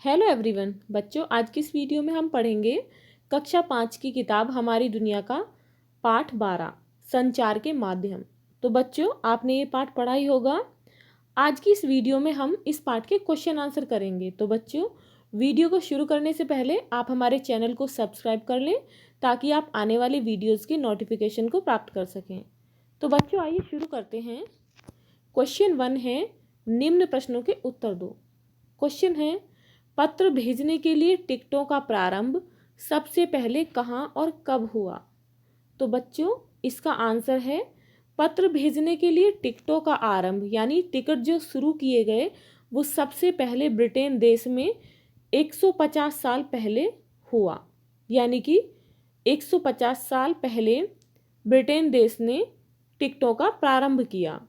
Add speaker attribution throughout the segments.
Speaker 1: Hello everyone बच्चों, आज की इस वीडियो में हम पढ़ेंगे कक्षा 5 की किताब हमारी दुनिया का पाठ 12 संचार के माध्यम। तो बच्चों, आपने ये पाठ पढ़ा ही होगा। आज की इस वीडियो में हम इस पाठ के क्वेश्चन आंसर करेंगे। तो बच्चों, वीडियो को शुरू करने से पहले आप हमारे चैनल को सब्सक्राइब कर लें ताकि आप आने वाले वीडियोज़ के नोटिफिकेशन को प्राप्त कर सकें। तो बच्चों, आइए शुरू करते हैं। क्वेश्चन 1 है, निम्न प्रश्नों के उत्तर दो। क्वेश्चन है, पत्र भेजने के लिए टिकटों का प्रारंभ सबसे पहले कहाँ और कब हुआ? तो बच्चों, इसका आंसर है पत्र भेजने के लिए टिकटों का आरंभ यानी टिकट जो शुरू किए गए वो सबसे पहले ब्रिटेन देश में 150 साल पहले हुआ। यानी कि 150 साल पहले ब्रिटेन देश ने टिकटों का प्रारंभ किया।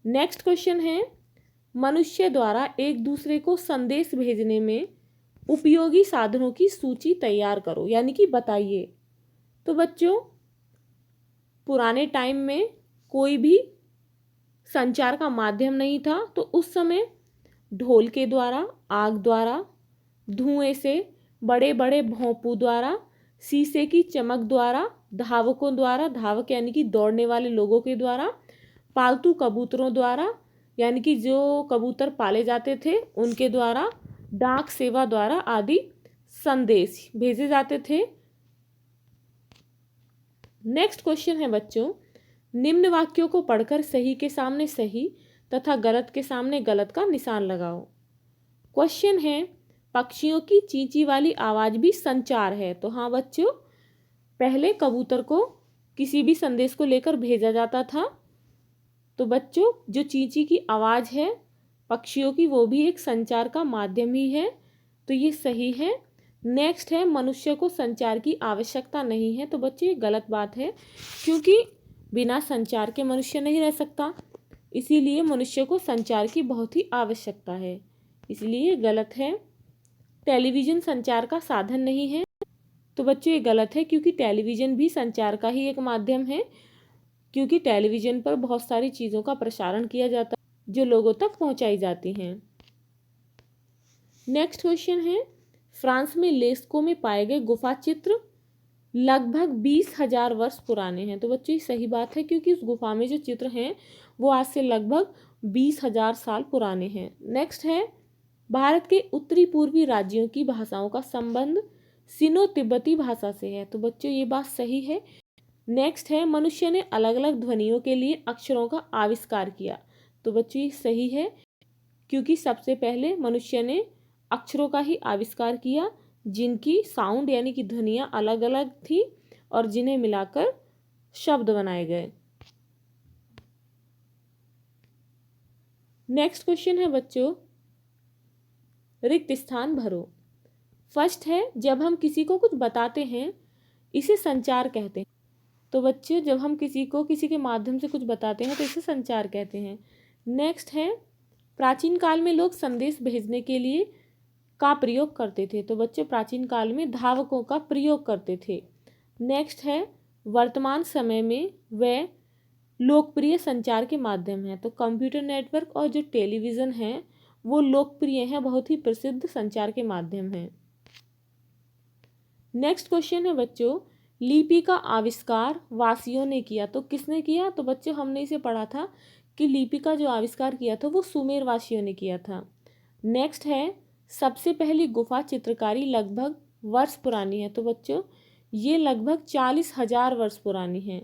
Speaker 1: नेक्स्ट क्वेश्चन है, मनुष्य द्वारा एक दूसरे को संदेश भेजने में उपयोगी साधनों की सूची तैयार करो यानी कि बताइए। तो बच्चों, पुराने टाइम में कोई भी संचार का माध्यम नहीं था, तो उस समय ढोल के द्वारा, आग द्वारा, धुएं से, बड़े बड़े भोंपू द्वारा, शीशे की चमक द्वारा, धावकों द्वारा, धावक यानी कि दौड़ने वाले लोगों के द्वारा, पालतू कबूतरों द्वारा यानी कि जो कबूतर पाले जाते थे उनके द्वारा, डाक सेवा द्वारा आदि संदेश भेजे जाते थे। नेक्स्ट क्वेश्चन है बच्चों, निम्न वाक्यों को पढ़कर सही के सामने सही तथा गलत के सामने गलत का निशान लगाओ। क्वेश्चन है, पक्षियों की चींची वाली आवाज़ भी संचार है। तो हाँ बच्चों, पहले कबूतर को किसी भी संदेश को लेकर भेजा जाता था। तो बच्चों, जो चींची की आवाज़ है पक्षियों की वो भी एक संचार का माध्यम ही है, तो ये सही है। नेक्स्ट है, मनुष्य को संचार की आवश्यकता नहीं है। तो बच्चों, ये गलत बात है क्योंकि बिना संचार के मनुष्य नहीं रह सकता, इसीलिए मनुष्य को संचार की बहुत ही आवश्यकता है, इसलिए ये गलत है। टेलीविज़न संचार का साधन नहीं है। तो बच्चों, ये गलत है क्योंकि टेलीविज़न भी संचार का ही एक माध्यम है, क्योंकि टेलीविज़न पर बहुत सारी चीज़ों का प्रसारण किया जाता है जो लोगों तक पहुंचाई जाती हैं। नेक्स्ट क्वेश्चन है, फ्रांस में लेस्को में पाए गए गुफा चित्र लगभग 20,000 वर्ष पुराने हैं। तो बच्चों, ये सही बात है क्योंकि उस गुफा में जो चित्र हैं वो आज से लगभग 20,000 साल पुराने हैं। नेक्स्ट है, भारत के उत्तरी पूर्वी राज्यों की भाषाओं का संबंध सिनो तिब्बती भाषा से है। तो बच्चों, ये बात सही है। नेक्स्ट है, मनुष्य ने अलग अलग ध्वनियों के लिए अक्षरों का आविष्कार किया। तो बच्चों, ये सही है क्योंकि सबसे पहले मनुष्य ने अक्षरों का ही आविष्कार किया जिनकी साउंड यानी कि ध्वनियाँ अलग अलग थी और जिन्हें मिलाकर शब्द बनाए गए। नेक्स्ट क्वेश्चन है बच्चों, रिक्त स्थान भरो। फर्स्ट है, जब हम किसी को कुछ बताते हैं इसे संचार कहते हैं। तो बच्चे, जब हम किसी को किसी के माध्यम से कुछ बताते हैं तो इसे संचार कहते हैं। नेक्स्ट है, प्राचीन काल में लोग संदेश भेजने के लिए का प्रयोग करते थे। तो बच्चे, प्राचीन काल में धावकों का प्रयोग करते थे। नेक्स्ट है, वर्तमान समय में वे लोकप्रिय संचार के माध्यम हैं। तो कंप्यूटर नेटवर्क और जो टेलीविज़न है वो लोकप्रिय हैं, बहुत ही प्रसिद्ध संचार के माध्यम हैं। नेक्स्ट क्वेश्चन है बच्चों, लिपि का आविष्कार वासियों ने किया। तो किसने किया? तो बच्चों, हमने इसे पढ़ा था कि लिपि का जो आविष्कार किया था वो सुमेर वासियों ने किया था। नेक्स्ट है, सबसे पहली गुफा चित्रकारी लगभग वर्ष पुरानी है। तो बच्चों, ये लगभग 40,000 वर्ष पुरानी है।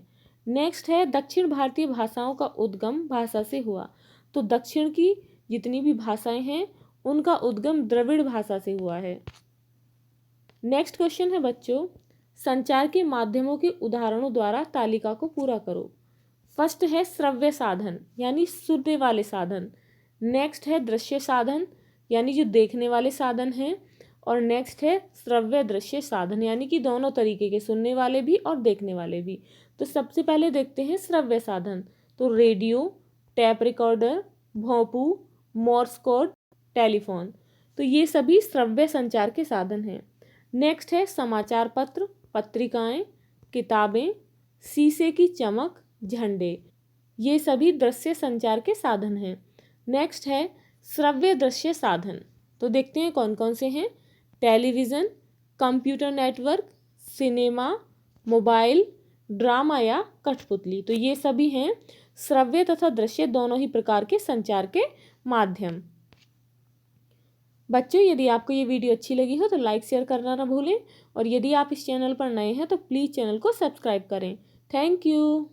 Speaker 1: नेक्स्ट है, दक्षिण भारतीय भाषाओं का उद्गम भाषा से हुआ। तो दक्षिण की जितनी भी भाषाएं हैं उनका उद्गम द्रविड़ भाषा से हुआ है। नेक्स्ट क्वेश्चन है बच्चों, संचार के माध्यमों के उदाहरणों द्वारा तालिका को पूरा करो। फर्स्ट है श्रव्य साधन यानी सुनने वाले साधन। नेक्स्ट है दृश्य साधन यानी जो देखने वाले साधन हैं। और नेक्स्ट है श्रव्य दृश्य साधन यानी कि दोनों तरीके के, सुनने वाले भी और देखने वाले भी। तो सबसे पहले देखते हैं श्रव्य साधन। तो रेडियो, टैप रिकॉर्डर, भोंपू, मोर्स कोड, टेलीफोन। तो ये सभी श्रव्य संचार के साधन हैं। नेक्स्ट है समाचार पत्र, पत्रिकाएं, किताबें, शीशे की चमक, झंडे। ये सभी दृश्य संचार के साधन हैं। नेक्स्ट है श्रव्य दृश्य साधन। तो देखते हैं कौन कौन से हैं। Television, computer network, cinema, mobile, drama या कठपुतली। तो ये सभी हैं श्रव्य तथा दृश्य दोनों ही प्रकार के संचार के माध्यम। बच्चों, यदि आपको ये वीडियो अच्छी लगी हो तो लाइक शेयर करना ना भूलें, और यदि आप इस चैनल पर नए हैं तो प्लीज़ चैनल को सब्सक्राइब करें। Thank you.